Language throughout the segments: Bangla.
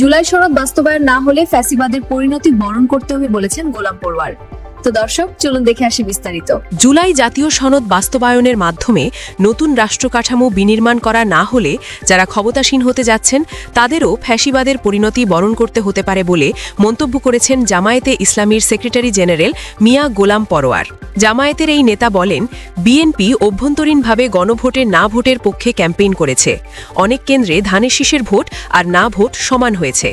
জুলাই সনদ বাস্তবায়ন না হলে ফ্যাসিবাদের পরিণতি বরণ করতে হবে বলেছেন গোলাম পরোয়ার। তো দর্শক, চলুন দেখে আসি বিস্তারিত। জুলাই জাতীয় সনদ বাস্তবায়নের মাধ্যমে নতুন রাষ্ট্রকাঠামো বিনির্মাণ করা না হলে যারা ক্ষমতাসীন হতে যাচ্ছেন তাদেরও ফ্যাসিবাদের পরিণতি বরণ করতে হতে পারে বলে মন্তব্য করেছেন জামায়াতে ইসলামীর সেক্রেটারি জেনারেল মিয়া গোলাম পরোয়ার। জামায়াতের এই নেতা বলেন, বিএনপি অভ্যন্তরীণভাবে গণভোটে না ভোটের পক্ষে ক্যাম্পেইন করেছে। অনেক কেন্দ্রে ধানের শীষের ভোট আর না ভোট সমান হয়েছে।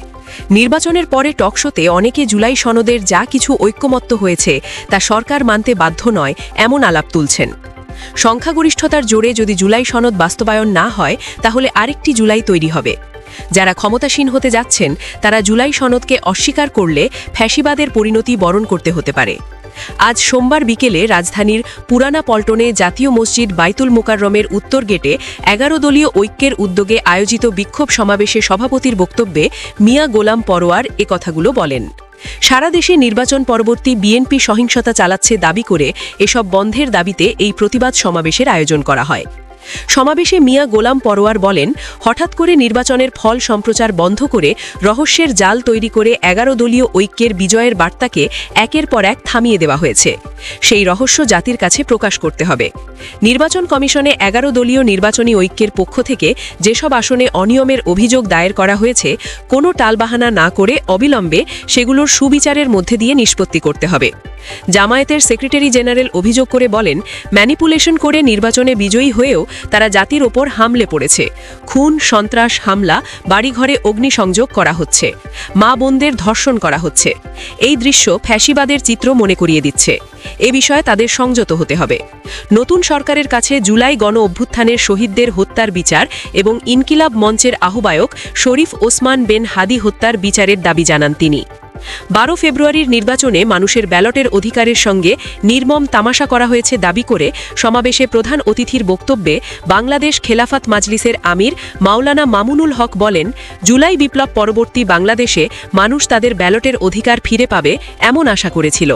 নির্বাচনের পরে টকশোতে অনেকে জুলাই সনদের যা কিছু ঐক্যমত্য হয়েছে তা সরকার মানতে বাধ্য নয় এমন আলাপ তুলছেন। সংখ্যাগরিষ্ঠতার জোরে যদি জুলাই সনদ বাস্তবায়ন না হয় তাহলে আরেকটি জুলাই তৈরি হবে। যারা ক্ষমতাসীন হতে যাচ্ছেন তারা জুলাই সনদকে অস্বীকার করলে ফ্যাসিবাদের পরিণতি বরণ করতে হতে পারে। আজ সোমবার বিকেলে রাজধানীর পুরানা পল্টনে জাতীয় মসজিদ বাইতুল মোকাররমের উত্তর গেটে 11 দলীয় ঐক্যের উদ্যোগে আয়োজিত বিক্ষোভ সমাবেশে সভাপতির বক্তব্যে মিয়া গোলাম পরোয়ার এ কথাগুলো বলেন। সারা দেশে নির্বাচন পরবর্তী বিএনপি সহিংসতা চালাচ্ছে দাবি করে এসব বন্ধের দাবিতে এই প্রতিবাদ সমাবেশের আয়োজন করা হয়। সমাবেশে মিয়া গোলাম পরোয়ার বলেন, হঠাৎ করে নির্বাচনের ফল সম্প্রচার বন্ধ করে রহস্যের জাল তৈরি করে 11 দলীয় ঐক্যের বিজয়ের বার্তাকে একের পর এক থামিয়ে দেওয়া হয়েছে। সেই রহস্য জাতির কাছে প্রকাশ করতে হবে। নির্বাচন কমিশনে 11 দলীয় নির্বাচনী ঐক্যের পক্ষ থেকে যেসব আসনে অনিয়মের অভিযোগ দায়ের করা হয়েছে, কোনো টালবাহানা না করে অবিলম্বে সেগুলোর সুবিচারের মধ্যে দিয়ে নিষ্পত্তি করতে হবে। জামায়াতের সেক্রেটারি জেনারেল অভিযোগ করে বলেন, ম্যানিপুলেশন করে নির্বাচনে বিজয়ী হয়েও তারা জাতির ওপর হামলে পড়েছে। খুন, সন্ত্রাস, হামলা, বাড়িঘরে অগ্নিসংযোগ করা হচ্ছে, মা বোনদের ধর্ষণ করা হচ্ছে। এই দৃশ্য ফ্যাসিবাদের চিত্র মনে করিয়ে দিচ্ছে। এ বিষয়ে তাদের সংযত হতে হবে। নতুন সরকারের কাছে জুলাই গণ অভ্যুত্থানের শহীদদের হত্যার বিচার এবং ইনকিলাব মঞ্চের আহ্বায়ক শরীফ ওসমান বেন হাদি হত্যার বিচারের দাবি জানান তিনি। 12 ফেব্রুয়ারির নির্বাচনে মানুষের ব্যালটের অধিকারের সঙ্গে নির্মম তামাশা করা হয়েছে দাবি করে সমাবেশে প্রধান অতিথির বক্তব্যে বাংলাদেশ খেলাফত মাজলিসের আমির মাওলানা মামুনুল হক বলেন, জুলাই বিপ্লব পরবর্তী বাংলাদেশে মানুষ তাদের ব্যালটের অধিকার ফিরে পাবে এমন আশা করেছিল।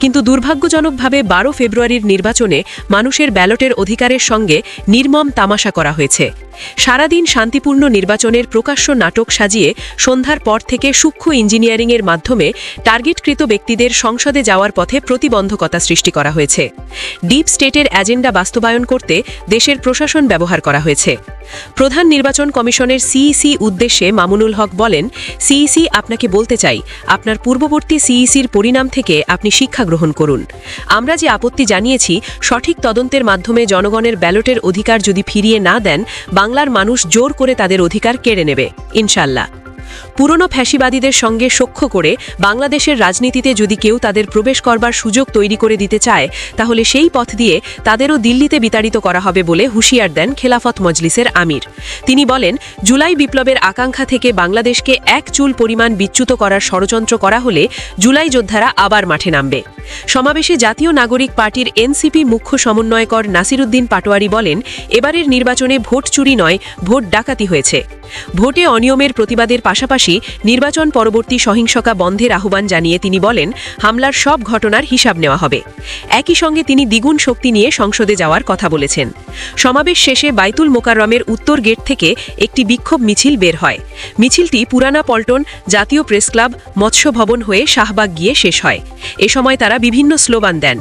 কিন্তু দুর্ভাগ্যজনকভাবে 12 ফেব্রুয়ারির নির্বাচনে মানুষের ব্যালটের অধিকারের সঙ্গে নির্মম তামাশা করা হয়েছে। সারাদিন শান্তিপূর্ণ নির্বাচনের প্রকাশ্য নাটক সাজিয়ে সন্ধ্যার পর থেকে সূক্ষ্ম ইঞ্জিনিয়ারিংয়ের মাধ্যমে টার্গেটকৃত ব্যক্তিদের সংসদে যাওয়ার পথে প্রতিবন্ধকতা সৃষ্টি করা হয়েছে। ডিপ স্টেটের এজেন্ডা বাস্তবায়ন করতে দেশের প্রশাসন ব্যবহার করা হয়েছে। প্রধান নির্বাচন কমিশনের সিইসি উদ্দেশ্যে মামুনুল হক বলেন, সিইসি, আপনাকে বলতে চাই, আপনার পূর্ববর্তী সিইসির পরিণাম থেকে আপনি শিক্ষা গ্রহণ করুন। আমরা যে আপত্তি জানিয়েছি, সঠিক তদন্তের মাধ্যমে জনগণের ব্যালটের অধিকার যদি ফিরিয়ে না দেন, বাংলার মানুষ জোর করে তাদের অধিকার কেড়ে নেবে ইনশাল্লাহ। পুরনো ফ্যাসিবাদীদের সঙ্গে সখ্য করে বাংলাদেশের রাজনীতিতে যদি কেউ তাদের প্রবেশ করবার সুযোগ তৈরি করে দিতে চায়, তাহলে সেই পথ দিয়ে তাদেরও দিল্লিতে বিতাড়িত করা হবে বলে হুঁশিয়ার দেন খেলাফত মজলিসের আমির। তিনি বলেন, জুলাই বিপ্লবের আকাঙ্ক্ষা থেকে বাংলাদেশকে এক চুল পরিমাণ বিচ্যুত করার ষড়যন্ত্র করা হলে জুলাই যোদ্ধারা আবার মাঠে নামবে। সমাবেশে জাতীয় নাগরিক পার্টির এনসিপি মুখ্য সমন্বয়কর নাসিরুদ্দিন পাটোয়ারি বলেন, এবারের নির্বাচনে ভোট চুরি নয়, ভোট ডাকাতি হয়েছে। ভোটে অনিয়মের প্রতিবাদের পাশাপাশি নির্বাচন পরবর্তী সহিংসতা বন্ধের আহ্বান জানিয়ে তিনি বলেন, হামলার সব ঘটনার হিসাব নেওয়া হবে। একই সঙ্গে তিনি দ্বিগুণ শক্তি নিয়ে সংসদে যাওয়ার কথা বলেছেন। সমাবেশ শেষে বাইতুল মোকাররমের উত্তর গেট থেকে একটি বিক্ষোভ মিছিল বের হয়। মিছিলটি পুরানা পল্টন, জাতীয় প্রেস ক্লাব, মৎস্য ভবন হয়ে শাহবাগ গিয়ে শেষ হয়। এ সময় তারা বিভিন্ন স্লোগান দেন।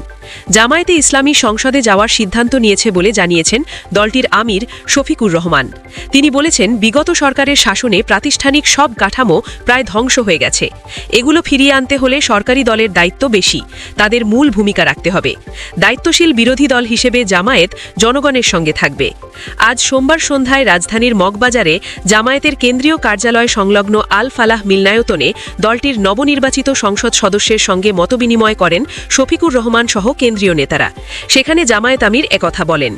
জামায়াতে ইসলামী সংসদে যাওয়ার সিদ্ধান্ত নিয়েছে বলে জানিয়েছেন দলটির আমির শফিকুর রহমান। তিনি বলেছেন, বিগত সরকারের শাসনে প্রাতিষ্ঠানিক সব কাঠামো প্রায় ধ্বংস হয়ে গেছে। এগুলো ফিরিয়ে আনতে হলে সরকারি দলের দায়িত্ব বেশি, তাদের মূল ভূমিকা রাখতে হবে। দায়িত্বশীল বিরোধী দল হিসেবে জামায়াত জনগণের সঙ্গে থাকবে। আজ সোমবার সন্ধ্যায় রাজধানীর মগবাজারে জামায়াতের কেন্দ্রীয় কার্যালয় সংলগ্ন আল ফালাহ মিলনায়তনে দলটির নবনির্বাচিত সংসদ সদস্যের সঙ্গে মতবিনিময় করেন শফিকুর রহমান সহ কেন্দ্রীয় নেতারা। সেখানে জামায়াত আমির একথা বলেন।